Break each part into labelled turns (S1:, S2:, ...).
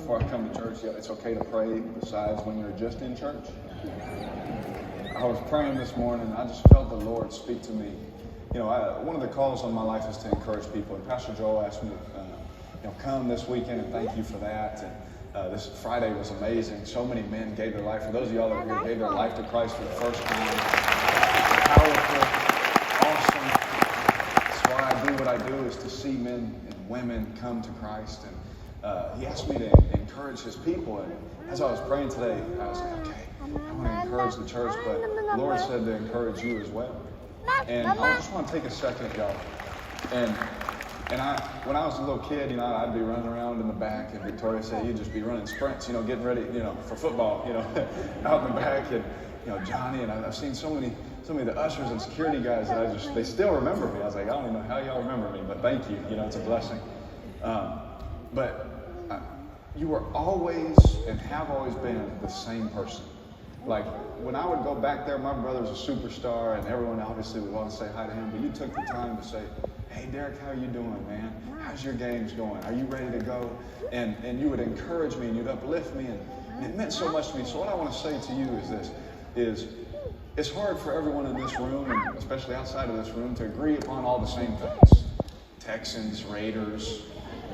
S1: before I come to church, it's okay to pray besides when you're just in church. I was praying this morning, and I just felt the Lord speak to me. One of the calls on my life is to encourage people, and Pastor Joel asked me to come this weekend, and thank you for that. And this Friday was amazing. So many men gave their life. For those of y'all that are here, gave their life to Christ for the first time. Powerful, awesome. That's why I do what I do, is to see men and women come to Christ. And he asked me to encourage his people. And as I was praying today, I was like, okay, I want to encourage the church, but the Lord said to encourage you as well. And I just want to take a second, y'all. And when I was a little kid, I'd be running around in the back, and Victoria said, you'd just be running sprints, getting ready, for football, out in the back. And, Johnny, and I've seen so many of the ushers and security guys that they still remember me. I was like, I don't even know how y'all remember me, but thank you. It's a blessing. But you were always and have always been the same person. Like, when I would go back there, my brother's a superstar, and everyone obviously would want to say hi to him, but you took the time to say, hey, Derek, how are you doing, man? How's your games going? Are you ready to go? And you would encourage me, and you'd uplift me, and it meant so much to me. So what I want to say to you is this, it's hard for everyone in this room, and especially outside of this room, to agree upon all the same things. Texans, Raiders,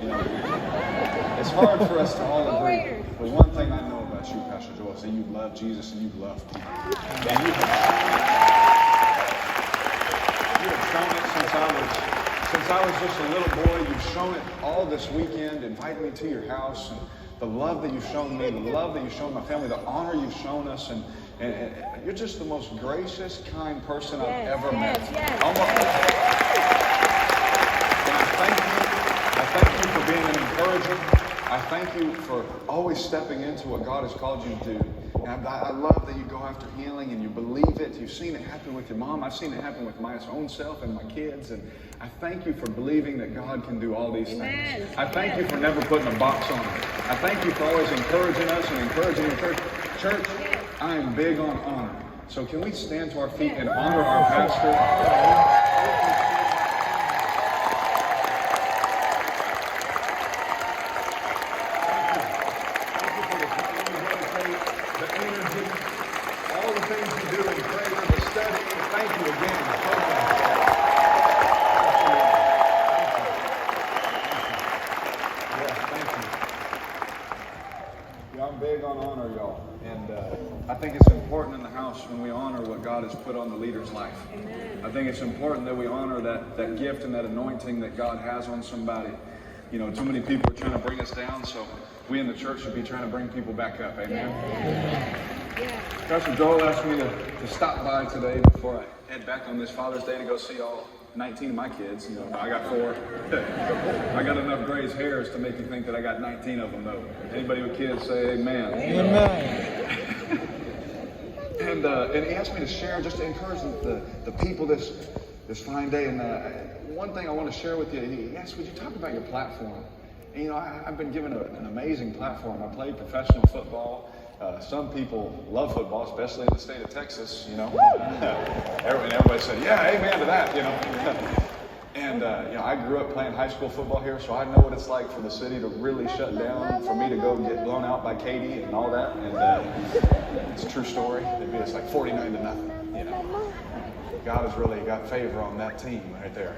S1: it's hard for us to all agree. But one thing I know about you, Pastor Joel, is that you love Jesus and you love people. And you have shown it since I was just a little boy. You've shown it all this weekend, inviting me to your house, and the love that you've shown me, the love that you've shown my family, the honor you've shown us, and you're just the most gracious, kind person I've ever met. I thank you for being an encourager. I thank you for always stepping into what God has called you to do. And I love that you go after healing and you believe it. You've seen it happen with your mom. I've seen it happen with my own self and my kids. And I thank you for believing that God can do all these things. I thank you for never putting a box on it. I thank you for always encouraging us and encouraging the church. Church, I am big on honor. So can we stand to our feet and honor our pastor? When we honor what God has put on the leader's life. Amen. I think it's important that we honor that gift and that anointing that God has on somebody. Too many people are trying to bring us down, so we in the church should be trying to bring people back up. Amen. Yeah. Pastor Joel asked me to stop by today before I head back on this Father's Day to go see all 19 of my kids. I got 4. I got enough gray hairs to make you think that I got 19 of them, though. Anybody with kids say amen.
S2: Amen.
S1: And he asked me to share, just to encourage the people this fine day. And one thing I want to share with you, he asked, would you talk about your platform? And, I've been given an amazing platform. I played professional football. Some people love football, especially in the state of Texas, And everybody said, yeah, amen to that, And, I grew up playing high school football here, so I know what it's like for the city to really shut down, for me to go get blown out by Katie and all that. And it's a true story. It's like 49-0, God has really got favor on that team right there.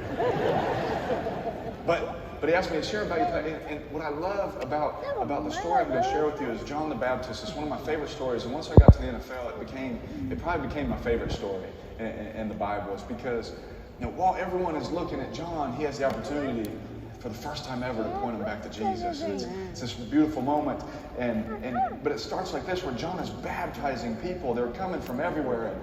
S1: But he asked me to share about you. And what I love about the story I'm going to share with you is John the Baptist. It's one of my favorite stories. And once I got to the NFL, it probably became my favorite story in the Bible. It's because while everyone is looking at John, he has the opportunity for the first time ever to point them back to Jesus. And it's this beautiful moment. But it starts like this, where John is baptizing people. They're coming from everywhere. And,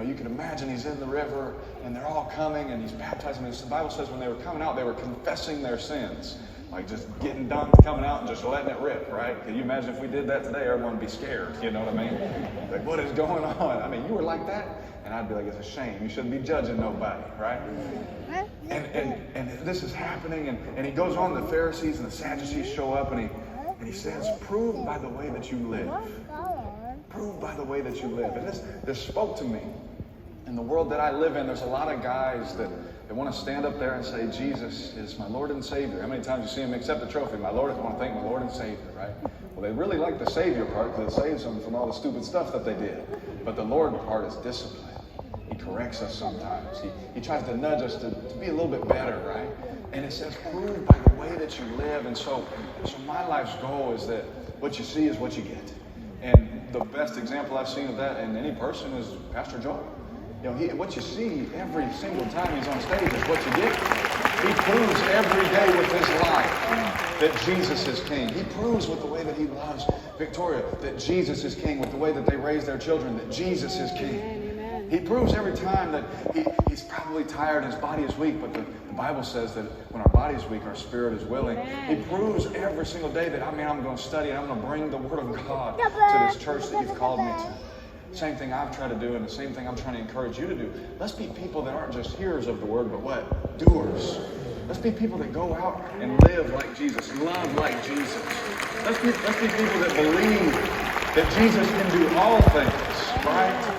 S1: you can imagine he's in the river, and they're all coming, and he's baptizing them. The Bible says when they were coming out, they were confessing their sins. Like just getting dunked, coming out, and just letting it rip, right? Can you imagine if we did that today? Everyone would be scared, you know what I mean? Like, what is going on? I mean, you were like that? And I'd be like, it's a shame. You shouldn't be judging nobody, right? And this is happening, and he goes on, the Pharisees and the Sadducees show up, and he says, prove by the way that you live. Prove by the way that you live. And this spoke to me. In the world that I live in, there's a lot of guys that They want to stand up there and say, Jesus is my Lord and Savior. How many times you see them accept the trophy? My Lord, I want to thank my Lord and Savior, right? Well, they really like the Savior part because it saves them from all the stupid stuff that they did. But the Lord part is discipline. He corrects us sometimes. He tries to nudge us to be a little bit better, right? And it says, prove by the way that you live. And so my life's goal is that what you see is what you get. And the best example I've seen of that in any person is Pastor Joel. You know, what you see every single time he's on stage is what you get. He proves every day with his life that Jesus is King. He proves with the way that he loves Victoria that Jesus is King, with the way that they raise their children that Jesus is King. He proves every time that he's probably tired, his body is weak, but the Bible says that when our body is weak, our spirit is willing. He proves every single day that, I'm going to study and I'm going to bring the Word of God to this church that you've called me to. Same thing I've tried to do, and the same thing I'm trying to encourage you to do. Let's be people that aren't just hearers of the Word, but what? Doers. Let's be people that go out and live like Jesus, love like Jesus. Let's be people that believe that Jesus can do all things, right?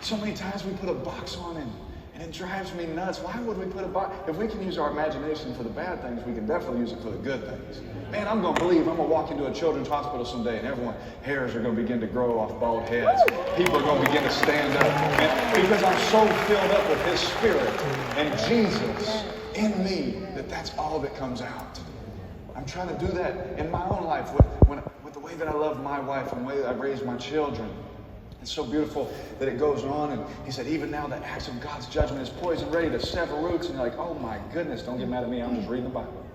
S1: So many times we put a box on him, and it drives me nuts. Why would we put a box? If we can use our imagination for the bad things, we can definitely use it for the good things. Man, I'm going to believe I'm going to walk into a children's hospital someday, and everyone's hairs are going to begin to grow off bald heads. People are going to begin to stand up. And because I'm so filled up with his spirit and Jesus in me, that's all that comes out. I'm trying to do that in my own life with the way that I love my wife and the way that I raise my children. It's so beautiful that it goes on, and he said, even now the axe of God's judgment is poised and ready to sever roots. And you're like, oh my goodness, don't get mad at me, I'm just reading the Bible.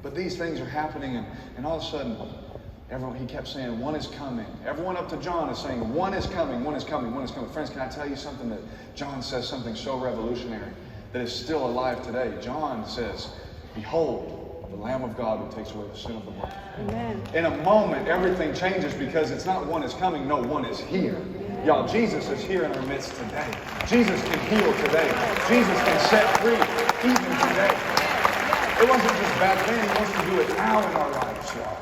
S1: But these things are happening, and all of a sudden, he kept saying, one is coming. Everyone up to John is saying, one is coming, one is coming, one is coming. Friends, can I tell you something that John says, something so revolutionary that is still alive today? John says, behold, the Lamb of God who takes away the sin of the world. Amen. In a moment, everything changes because it's not one is coming, no, one is here. Y'all, Jesus is here in our midst today. Jesus can heal today. Jesus can set free even today. It wasn't just back then, he wants to do it now in our lives, y'all.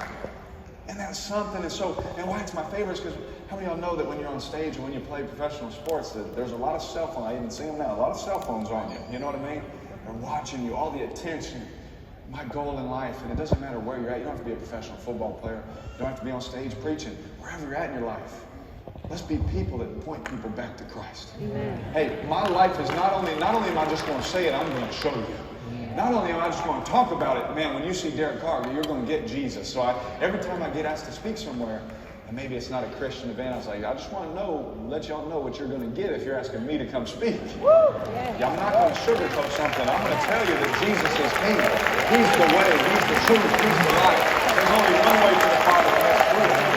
S1: And that's something, and why it's my favorite is because how many of y'all know that when you're on stage and when you play professional sports, that there's a lot of cell phones, I even see them now, a lot of cell phones on you. You know what I mean? They're watching you, all the attention. My goal in life, and it doesn't matter where you're at, you don't have to be a professional football player, you don't have to be on stage preaching, wherever you're at in your life. Let's be people that point people back to Christ. Amen. Hey, my life is not only am I just going to say it, I'm going to show you. Not only am I just going to talk about it, man, when you see Derek Carr, you're going to get Jesus. So every time I get asked to speak somewhere, and maybe it's not a Christian event, I was like, I just want to let y'all know what you're going to get if you're asking me to come speak. Yeah, I'm not going to sugarcoat something. I'm going to tell you that Jesus is King. He's the way, he's the truth, he's the life. There's only one way to the Father, and that's through him.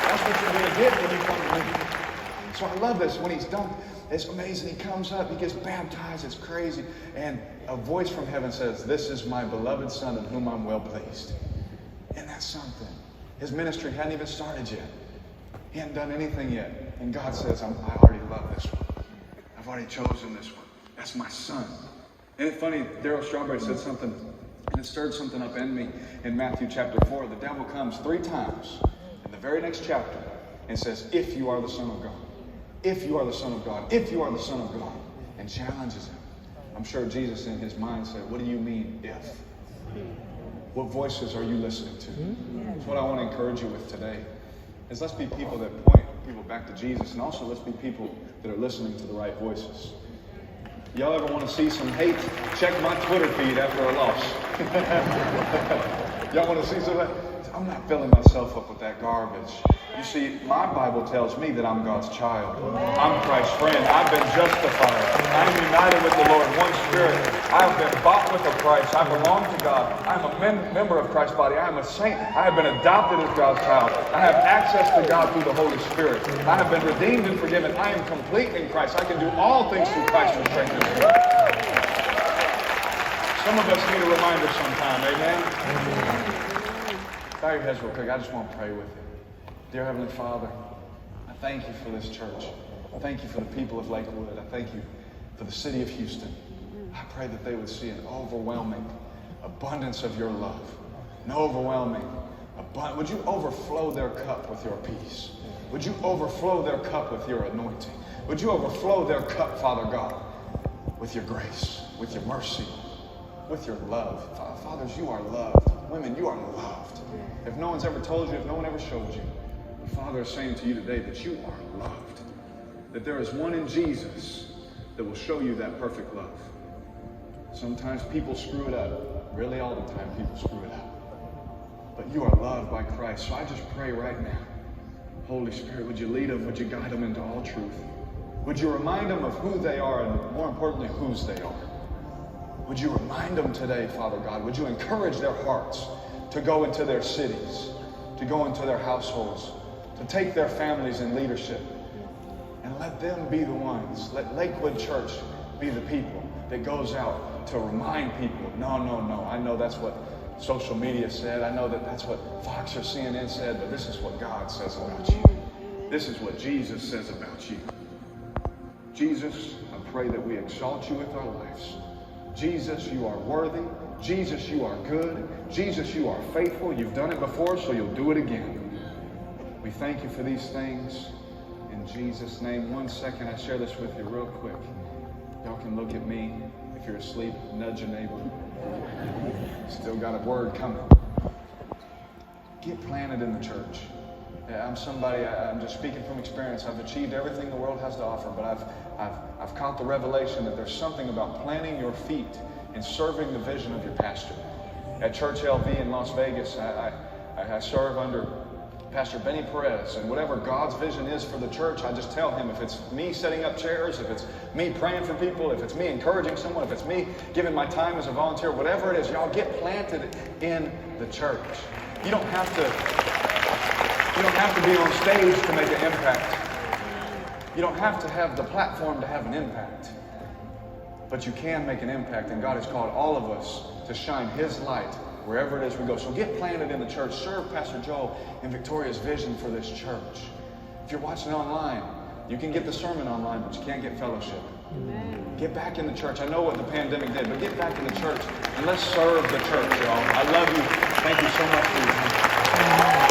S1: That's what you're going to get when you come to me. So I love this. When he's done, it's amazing. He comes up, he gets baptized, it's crazy. And a voice from heaven says, this is my beloved Son in whom I'm well pleased. And that's something. His ministry hadn't even started yet. He hadn't done anything yet. And God says, I already love this one. I've already chosen this one. That's my son. And it's funny, Darryl Strawberry said something, and it stirred something up in me in Matthew chapter 4. The devil comes 3 times in the very next chapter and says, if you are the Son of God, if you are the Son of God, if you are the Son of God, and challenges him. I'm sure Jesus in his mind said, what do you mean, if? What voices are you listening to? That's what I want to encourage you with today. Is let's be people that point people back to Jesus, and also let's be people that are listening to the right voices. Y'all ever want to see some hate? Check my Twitter feed after a loss. Y'all want to see some? I'm not filling myself up with that garbage. You see, my Bible tells me that I'm God's child. I'm Christ's friend. I've been justified. I'm united with the Lord, one spirit. I've been bought with a price. I belong to God. I'm a member of Christ's body. I am a saint. I have been adopted as God's child. I have access to God through the Holy Spirit. I have been redeemed and forgiven. I am complete in Christ. I can do all things through Christ who strengthens me. Some of us need a reminder sometime. Amen? Bow your heads real quick. I just want to pray with you. Dear Heavenly Father, I thank you for this church. I thank you for the people of Lakewood. I thank you for the city of Houston. I pray that they would see an overwhelming abundance of your love. An overwhelming abundance. Would you overflow their cup with your peace? Would you overflow their cup with your anointing? Would you overflow their cup, Father God, with your grace, with your mercy, with your love. Fathers, you are loved. Women, you are loved. If no one's ever told you, if no one ever showed you, the Father is saying to you today that you are loved. That there is one in Jesus that will show you that perfect love. Sometimes people screw it up. Really, all the time, people screw it up. But you are loved by Christ. So I just pray right now, Holy Spirit, would you lead them? Would you guide them into all truth? Would you remind them of who they are and, more importantly, whose they are? Would you remind them today, Father God? Would you encourage their hearts to go into their cities, to go into their households, to take their families in leadership, and let them be the ones. Let Lakewood Church be the people that goes out to remind people, no. I know that's what social media said. I know that's what Fox or CNN said, but this is what God says about you. This is what Jesus says about you. Jesus, I pray that we exalt you with our lives. Jesus, you are worthy. Jesus, you are good. Jesus, you are faithful. You've done it before, so you'll do it again. We thank you for these things. In Jesus' name. 1 second, I share this with you real quick. Y'all can look at me. If you're asleep, nudge your neighbor. Still got a word coming. Get planted in the church. I'm somebody, I'm just speaking from experience. I've achieved everything the world has to offer, but I've caught the revelation that there's something about planting your feet and serving the vision of your pastor. At Church LV in Las Vegas, I serve under Pastor Benny Perez, and whatever God's vision is for the church, I just tell him, if it's me setting up chairs, if it's me praying for people, if it's me encouraging someone, if it's me giving my time as a volunteer, whatever it is, y'all get planted in the church. You don't have to be on stage to make an impact. You don't have to have the platform to have an impact. But you can make an impact, and God has called all of us to shine His light wherever it is we go. So get planted in the church. Serve Pastor Joel and Victoria's vision for this church. If you're watching online, you can get the sermon online, but you can't get fellowship. Amen. Get back in the church. I know what the pandemic did, but get back in the church and let's serve the church, y'all. I love you. Thank you so much for your time.